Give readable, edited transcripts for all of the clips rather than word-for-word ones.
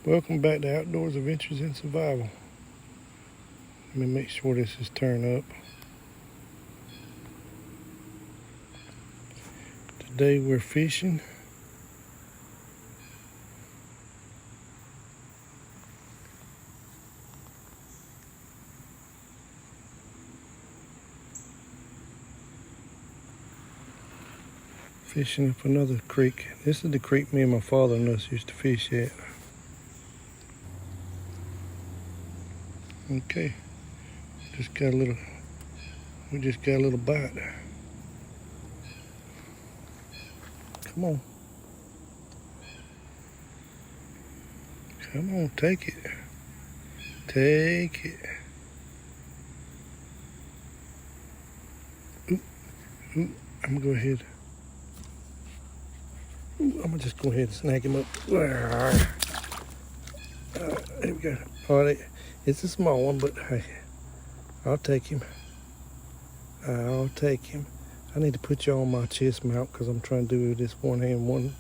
Welcome back to Outdoors Adventures in Survival. Let me make sure this is turned up. Today we're fishing. Fishing up another creek. This is the creek me and my father and us used to fish at. Okay, we just got a little bite. Come on. Come on, take it. Take it. Ooh, I'm gonna go ahead. Ooh, I'm gonna just go ahead and snag him up. There we go. All right, it's a small one, but hey, I'll take him. I'll take him. I need to put you on my chest mount because I'm trying to do it with this one hand, one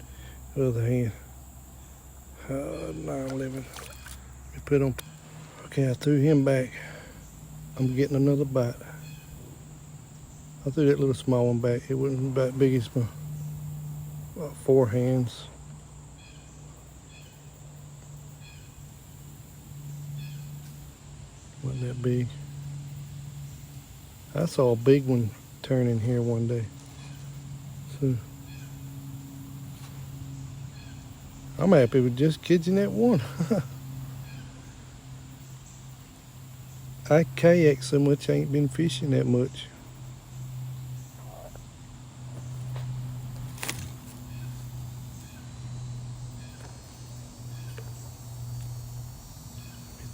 other hand. 9/11. Let me put on. Okay, I threw him back. I'm getting another bite. I threw that little small one back. It wasn't about big as my about 4 hands. Wasn't that big. I saw a big one turn in here one day. So I'm happy with just catching that one. I kayak so much I ain't been fishing that much.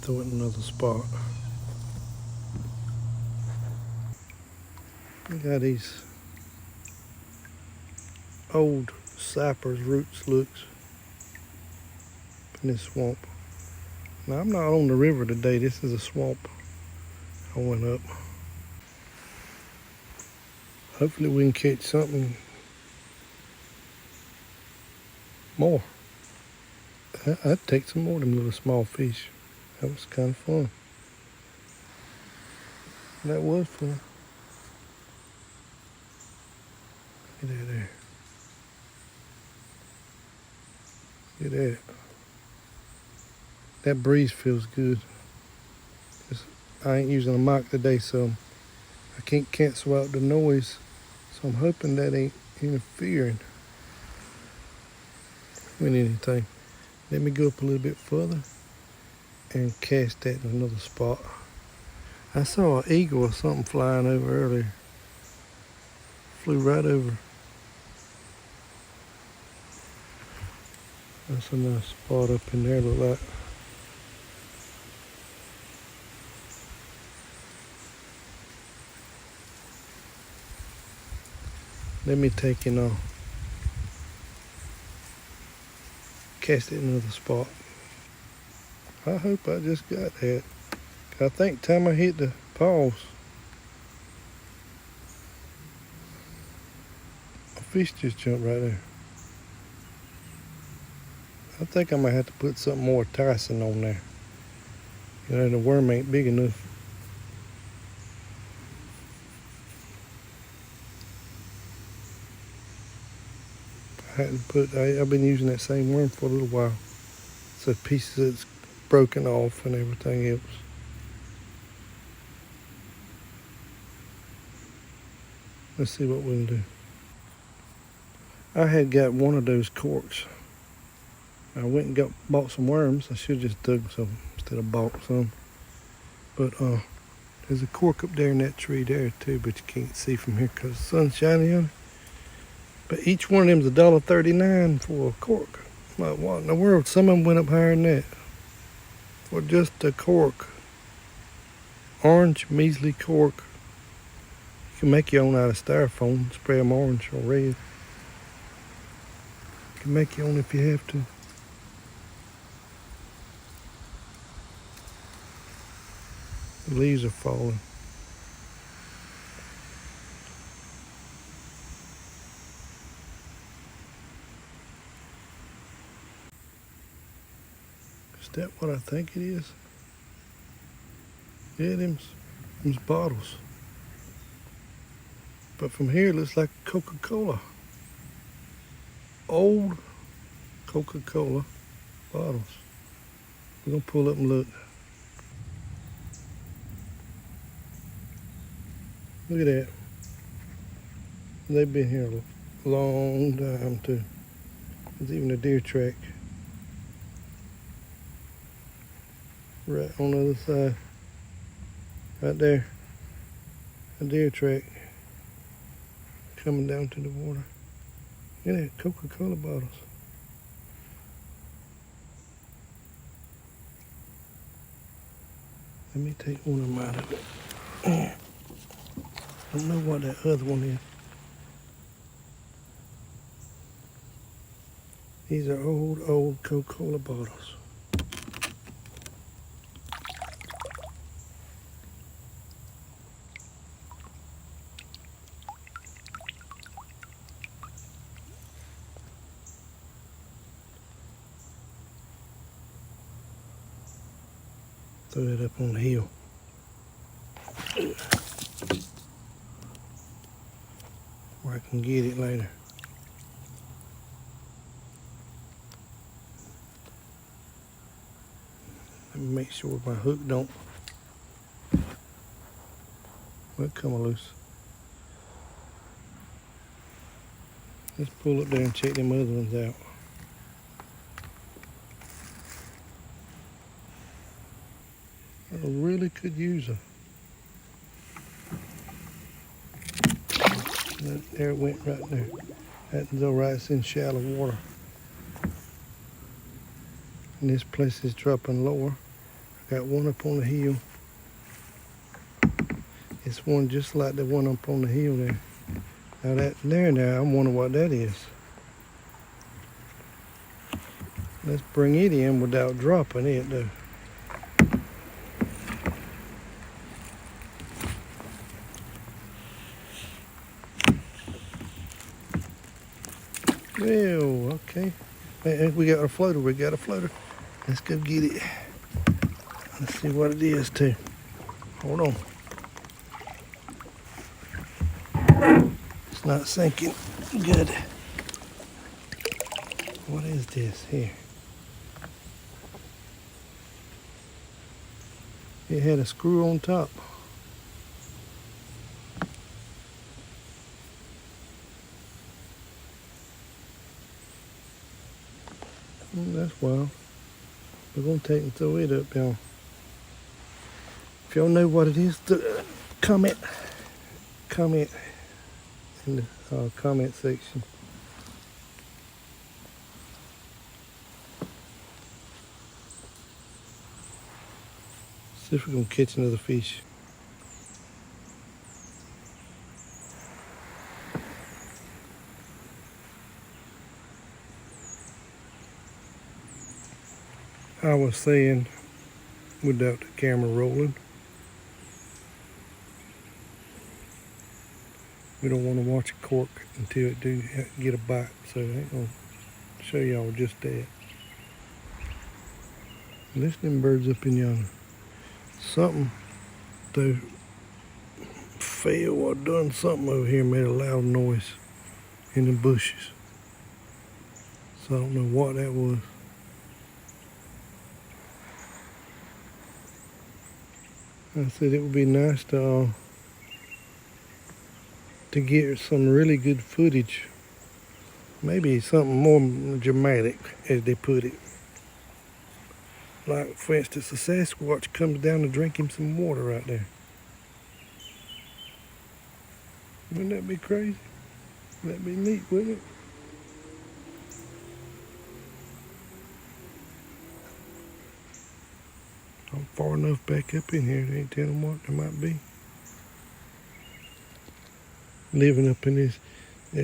Throw it in another spot. We got these old cypress roots looks in this swamp. Now I'm not on the river today. This is a swamp I went up. Hopefully we can catch something more. I'd take some more of them little small fish. That was kind of fun. That was fun. Get out of there. Get at it. That breeze feels good. I ain't using a mic today, so I can't cancel out the noise. So I'm hoping that ain't interfering with anything. Let me go up a little bit further and cast that in another spot. I saw an eagle or something flying over earlier. Flew right over. That's a nice spot up in there, look like. Let me take it off. Cast it in another spot. I hope I just got that. I think time I hit the pause, a fish just jumped right there. I think I might have to put something more enticing on there. You know, the worm ain't big enough. I've been using that same worm for a little while. So pieces that's broken off and everything else. Let's see what we can do. I had got one of those corks. I went and bought some worms. I should have just dug some instead of bought some. But there's a cork up there in that tree there too, but you can't see from here because the sun's shining on it. But each one of them's $1.39 for a cork. Like, what in the world? Some of them went up higher than that. For just a cork. Orange measly cork. You can make your own out of styrofoam. Spray them orange or red. You can make your own if you have to. The leaves are falling. Is that what I think it is? Yeah, them's bottles. But from here, it looks like Coca-Cola. Old Coca-Cola bottles. We're gonna pull up and look. Look at that. They've been here a long time too. There's even a deer track right on the other side. Right there. A deer track coming down to the water. Look at that, Coca-Cola bottles. Let me take one of them out of it. I don't know what that other one is. These are old Coca-Cola bottles. Throw that up on the hill. Where I can get it later. Let me make sure my hook don't come loose. Let's pull up there and check them other ones out. I really could use a. There it went right there. That's all right, it's in shallow water. And this place is dropping lower. I got one up on the hill. It's one just like the one up on the hill there. Now that there now, I'm wondering what that is. Let's bring it in without dropping it though. Well, okay. We got a floater, Let's go get it. Let's see what it is too. Hold on. It's not sinking good. What is this here? It had a screw on top. That's wild. We're going to take and throw it up, y'all. If y'all know what it is, comment in the comment section. See if we're going to catch another fish. I was saying, without the camera rolling, we don't want to watch a cork until it do get a bite, so I ain't gonna show y'all just that. Listen, birds up in yonder. Something though fell or done something over here, made a loud noise in the bushes. So I don't know what that was. I said it would be nice to get some really good footage. Maybe something more dramatic, as they put it. Like, for instance, a Sasquatch comes down to drink him some water right there. Wouldn't that be crazy? That'd be neat, wouldn't it? I'm far enough back up in here, they ain't telling what there might be. Living up in this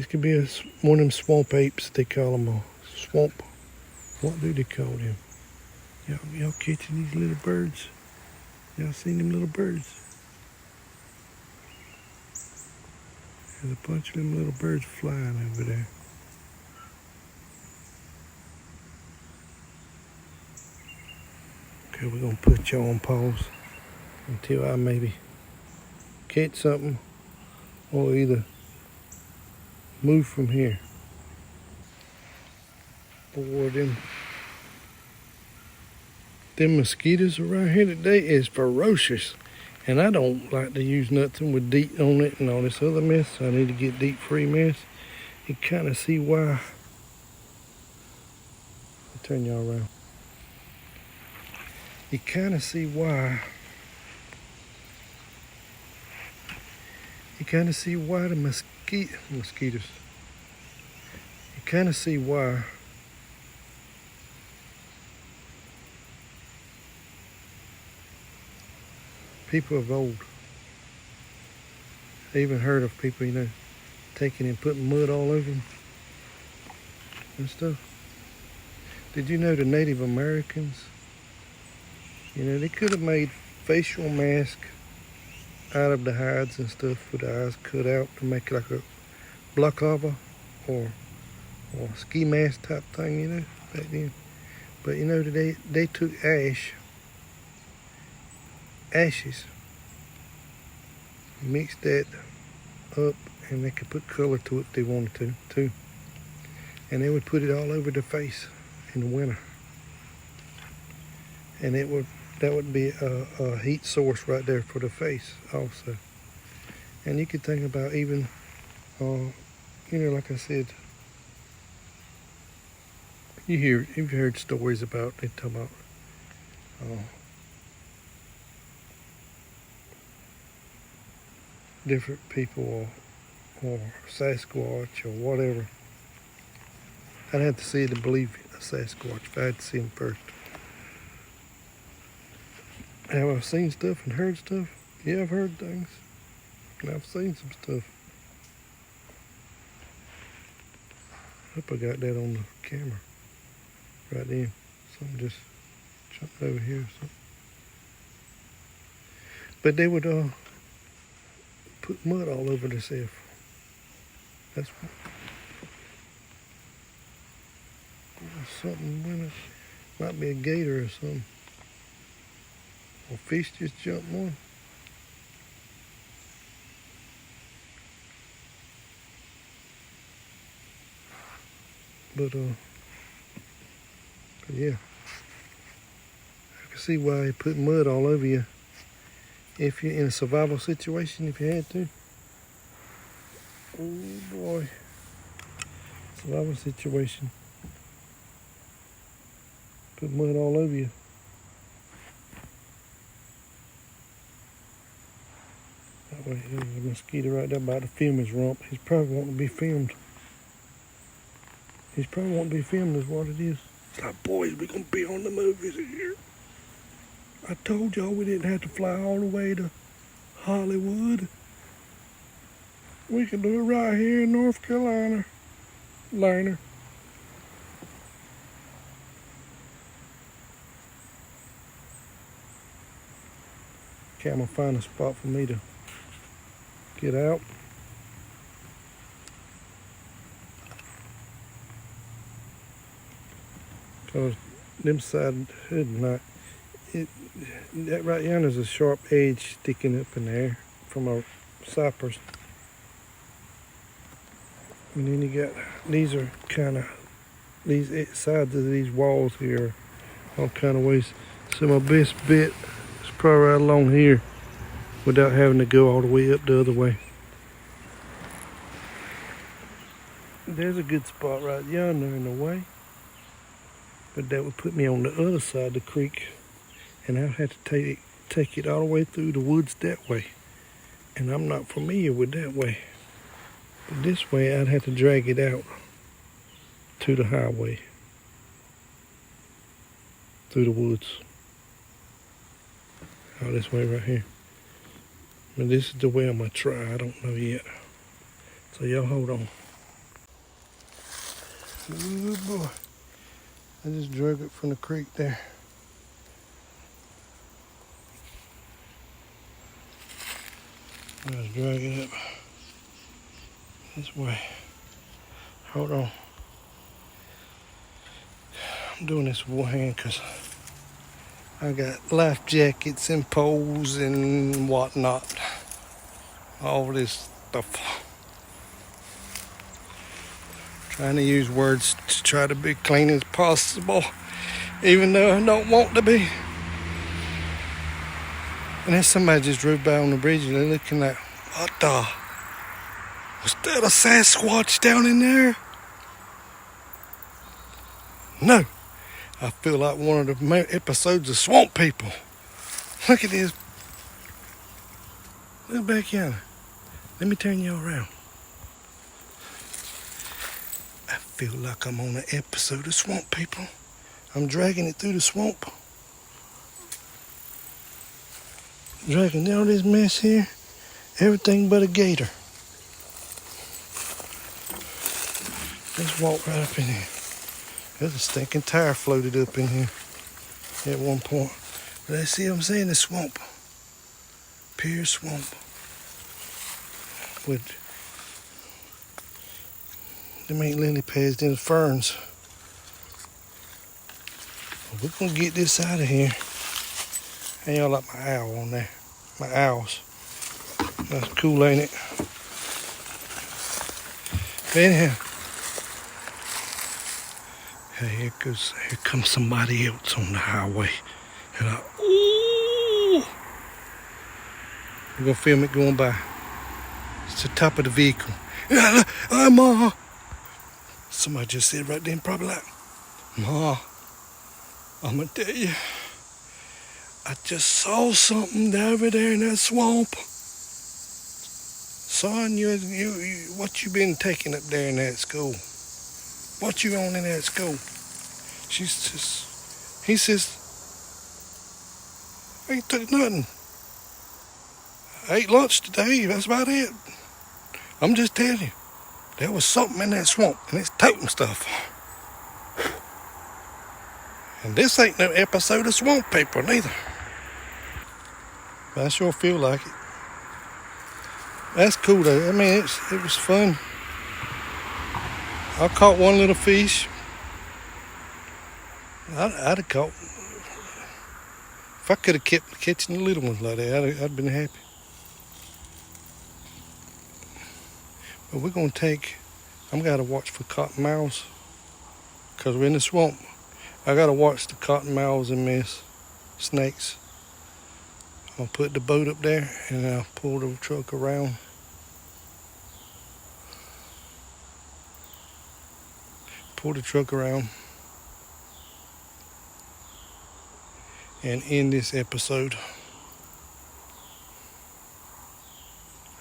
could be one of them swamp apes, they call them a swamp. What do they call them? Y'all catching these little birds? Y'all seen them little birds? There's a bunch of them little birds flying over there. Okay, we're gonna put y'all on pause until I maybe catch something or either move from here. Boy, them mosquitoes around here today is ferocious. And I don't like to use nothing with DEET on it and all this other mess. So I need to get DEET free mess. You kind of see why. I'll turn y'all around. You kind of see why. You kind of see why the mosquitoes. You kind of see why people of old. I even heard of people, taking and putting mud all over them and stuff. Did you know the Native Americans, they could have made facial masks out of the hides and stuff with the eyes cut out to make like a balaclava or ski mask type thing, back then. But they took ashes, mixed that up, and they could put color to it if they wanted to too. And they would put it all over the face in the winter. And that would be a heat source right there for the face also. And you could think about even, like I said, you've heard stories about, they talk about different people or Sasquatch or whatever. I'd have to see it to believe a Sasquatch if I had to see him first. Have I seen stuff and heard stuff? Yeah, I've heard things. And I've seen some stuff. Hope I got that on the camera. Right then. Something just jumped over here or something. But they would put mud all over themselves. That's something. Might be a gator or something. Or fish just jumped one. But yeah. I can see why they put mud all over you if you're in a survival situation, if you had to. Oh boy. Survival situation. Put mud all over you. That way, there's a mosquito right there about to film his rump. He's probably wanting to be filmed. He's probably wanting to be filmed is what it is. It's like, boys, we're going to be on the movies here. I told y'all we didn't have to fly all the way to Hollywood. We can do it right here in North Carolina. Learner. Okay, I'm going to find a spot for me to get out. Because them side hood that right yonder is a sharp edge sticking up in there from a cypress. And then you got, these are kind of, these sides of these walls here are all kind of ways. So my best bet is probably right along here without having to go all the way up the other way. There's a good spot right yonder in the way. But that would put me on the other side of the creek. And I'd have to take it all the way through the woods that way. And I'm not familiar with that way. But this way I'd have to drag it out to the highway. Through the woods. Oh, this way right here. But this is the way I'm going to try. I don't know yet. So y'all hold on. Oh boy. I just drug it from the creek there. Let's drag it up this way. Hold on. I'm doing this with one hand because I got life jackets and poles and whatnot. All this stuff. Trying to use words to try to be clean as possible, even though I don't want to be. And then somebody just drove by on the bridge and they're looking like, what the? Was that a Sasquatch down in there? No. I feel like one of the episodes of Swamp People. Look at this. Look back yonder. Let me turn y'all around. I feel like I'm on an episode of Swamp People. I'm dragging it through the swamp. Dragging all this mess here. Everything but a gator. Let's walk right up in here. There's a stinking tire floated up in here at one point. But I see what I'm saying, the swamp. Pure swamp. With them ain't lily pads, them ferns. Well, we're gonna get this out of here. Hey, y'all like my owl on there. My owls. That's cool, ain't it? But anyhow. Hey, here comes somebody else on the highway. And ooh! We're gonna film it going by. It's the top of the vehicle. Ma! Somebody just said right then, probably like, Ma, I'm gonna tell you, I just saw something over there in that swamp. Son, you what you been taking up there in that school? What you on in that school? He says, I ain't took nothing. I ate lunch today, that's about it. I'm just telling you, there was something in that swamp, and it's toting stuff. And this ain't no episode of Swamp People, neither. But I sure feel like it. That's cool, though. I mean, it was fun. I caught one little fish. I'd have caught. If I could have kept catching the little ones like that, I'd have been happy. But we're going to take, I'm got to watch for cottonmouths because we're in the swamp. I got to watch the cottonmouths and miss snakes. I'll put the boat up there and I'll pull the truck around. Pull the truck around and end this episode.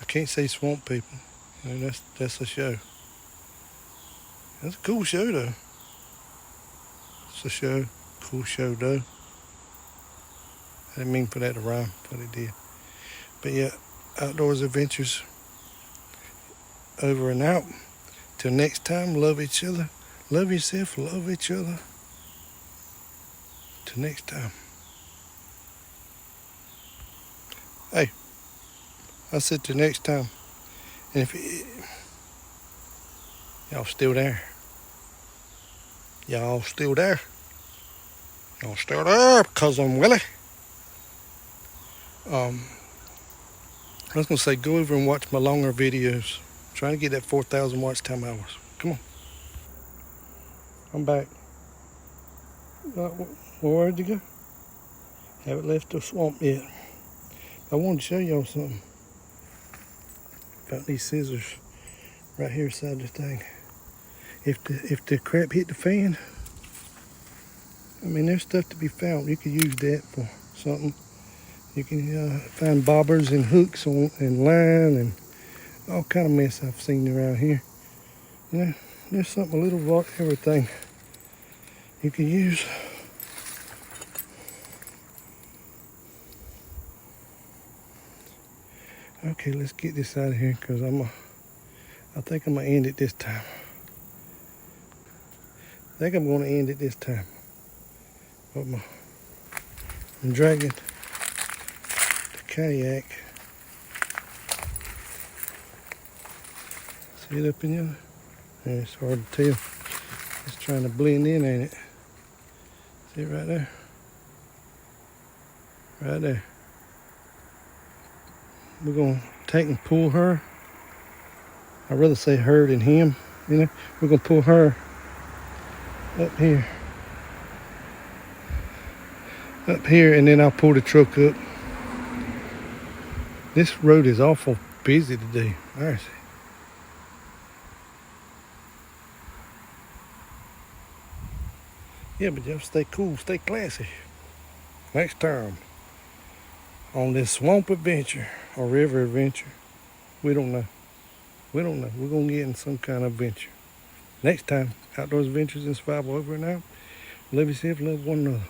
I can't say Swamp People. You know, that's a show. That's a cool show though. It's a show. Cool show though. I didn't mean for that to rhyme, but it did. But yeah, Outdoors Adventures over and out. Till next time, love each other. Love yourself, love each other. Till next time. Hey, I said till next time. And if y'all still there? Y'all still there? Y'all still there? Because I'm Willie. I was going to say, go over and watch my longer videos. I'm trying to get that 4,000 watch time hours. Come on. I'm back. Where'd you go? Haven't left the swamp yet. I wanted to show y'all something about these scissors right here beside the thing. If the crap hit the fan, I mean, there's stuff to be found. You could use that for something. You can find bobbers and hooks and line and all kind of mess I've seen around here. You know, there's something, a little of everything you can use. Okay, let's get this out of here because I think I'm gonna end it this time. I think I'm gonna end it this time. But I'm dragging the kayak. See it up in there? Yeah, it's hard to tell. It's trying to blend in, ain't it? See it right there? Right there. We're gonna take and pull her. I'd rather say her than him, you know. We're gonna pull her up here. Up here, and then I'll pull the truck up. This road is awful busy today. There's it. Yeah, but you have to stay cool, stay classy. Next time on this swamp adventure or river adventure, we don't know. We don't know. We're gonna get in some kind of adventure. Next time, Outdoors Adventures and Survival over and out. Love yourself, love one another.